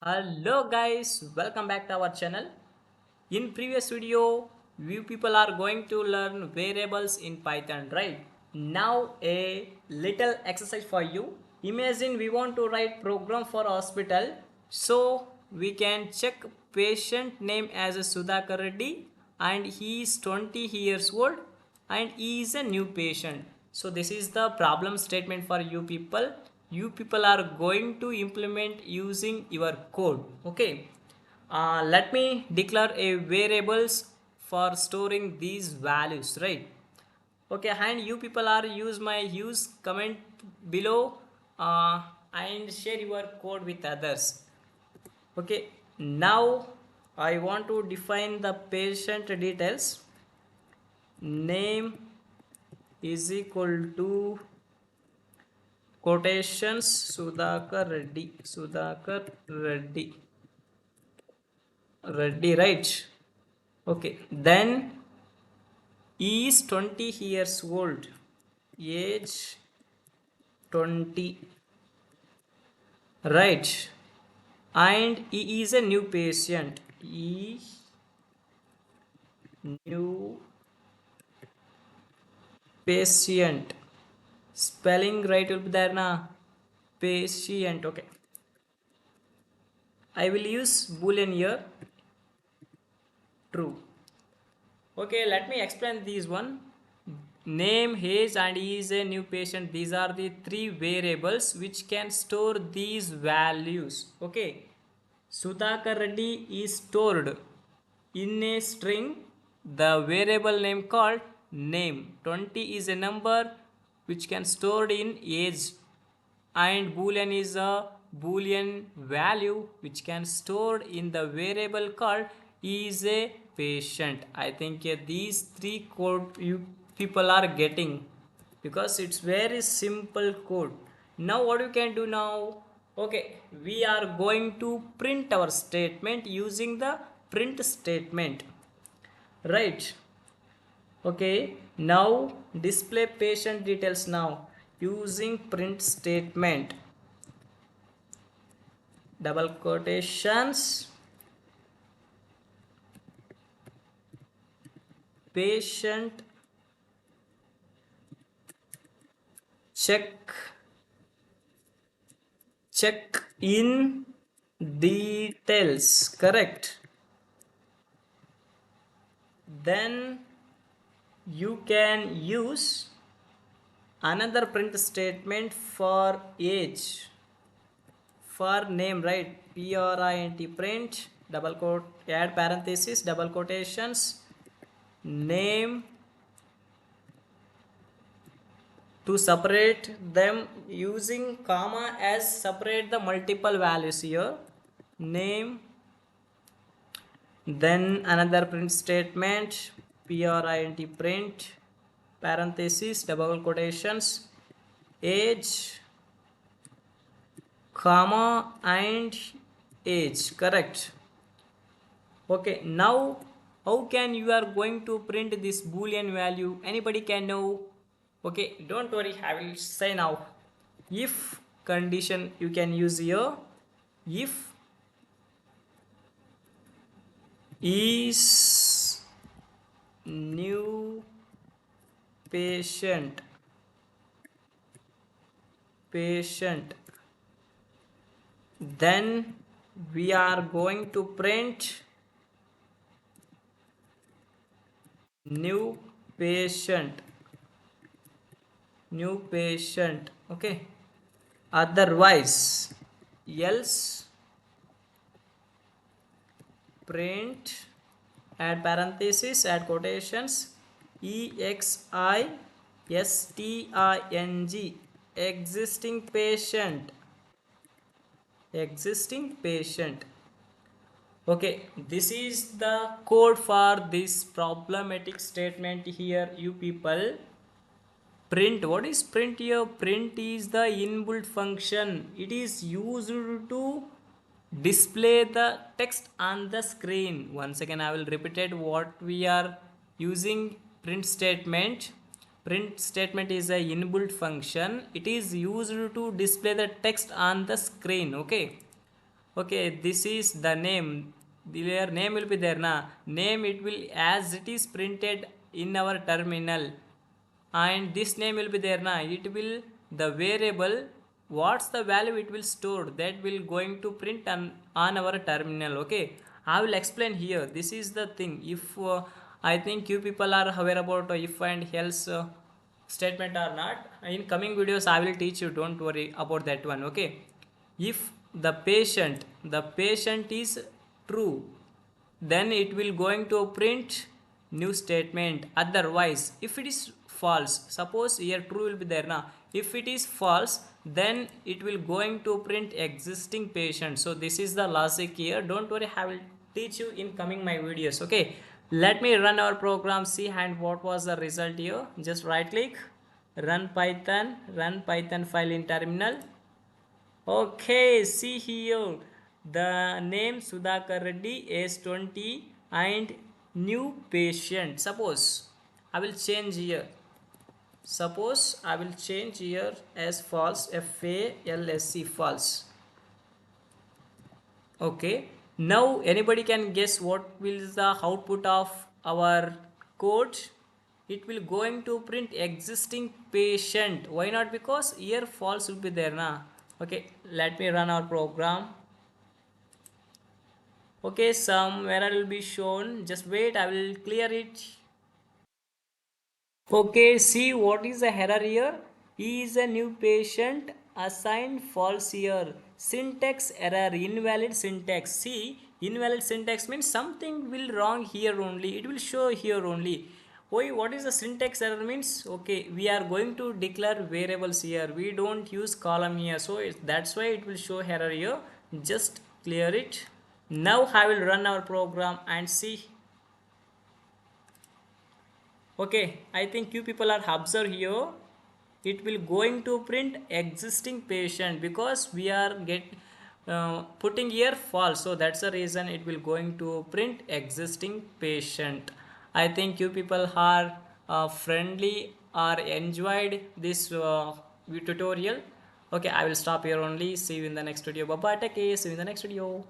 Hello guys, welcome back to our channel. In previous video, we people are going to learn variables in Python, right? Now a little exercise for you. Imagine we want to write program for hospital, so we can check patient name as a Sudhakar Reddy and he is 20 years old and he is a new patient. So this is the problem statement for you people. You people are going to implement using your code. Okay. Let me declare a variables for storing these values, right? Okay, and you people are use my use comment below and share your code with others. Okay, now I want to define the patient details. Name is equal to quotations Sudhakar Reddy, right? Okay, then he is 20 years old, age 20, right? And he is a new patient. He new patient. Spelling right will be there na. Patient. Okay. I will use boolean here. True. Okay, let me explain this one. Name, age, and he is a new patient. These are the three variables which can store these values. Okay. Sudhakar Reddy is stored in a string, the variable name called name. 20 is a number which can stored in age, and boolean is a boolean value which can stored in the variable called is a patient. I think these three code you people are getting because it's very simple code. Now what you can do now? Okay, we are going to print our statement using the print statement, right? Okay, now display patient details now using print statement. Double quotations, patient, check in details, correct? Then you can use another print statement for age, for name, right? print print double quote, add parenthesis, double quotations, name, to separate them using comma as separate the multiple values here. Name, then another print statement, print parenthesis, double quotations, age, comma and age, correct? Okay, now how can you are going to print this boolean value? Anybody can know? Okay, don't worry, I will say now. If condition you can use here. If is new patient, then we are going to print new patient, okay? Otherwise, else print, add parenthesis, add quotations, existing, existing patient. Okay, this is the code for this problematic statement here, you people. Print, what is print here? Print is the inbuilt function. It is used to display the text on the screen. Once again I will repeat it what we are using. Print statement is a inbuilt function. It is used to display the text on the screen. Okay, Okay, this is the name. Their name will be there na. Name it will as it is printed in our terminal, and this name will be there na. It will the variable. What's the value it will store that will going to print on our terminal. Okay, I will explain here. This is the thing. If I think you people are aware about if and else statement or not. In coming videos I will teach you. Don't worry about that one. Okay, if the patient is true, then it will going to print new statement. Otherwise if it is false, suppose here true will be there now, if it is false then it will going to print existing patient. So this is the logic here. Don't worry, I will teach you in coming my videos. Okay, let me run our program, see and what was the result here. Just right click, run python file in terminal. Okay, see here the name Sudhakar Reddy, age 20 and new patient. Suppose I will change here. Suppose I will change here as false, FALSC false. Okay, now anybody can guess what will the output of our code. It will going to print existing patient. Why not? Because here false will be there na. Okay, let me run our program. Okay, some error will be shown. Just wait, I will clear it. Okay, see what is the error here? He is a new patient assigned false here. Syntax error, invalid syntax. See, invalid syntax means something will wrong here only. It will show here only. Why? What is the syntax error means? Okay, we are going to declare variables here. We don't use column here, so that's why it will show error here. Just clear it. Now I will run our program and see. Okay, I think you people are observe here. It will going to print existing patient because we are putting here false, so that's the reason it will going to print existing patient. I think you people are friendly or enjoyed this tutorial. Okay, I will stop here only. See you in the next video. Bye bye, take care. See you in the next video.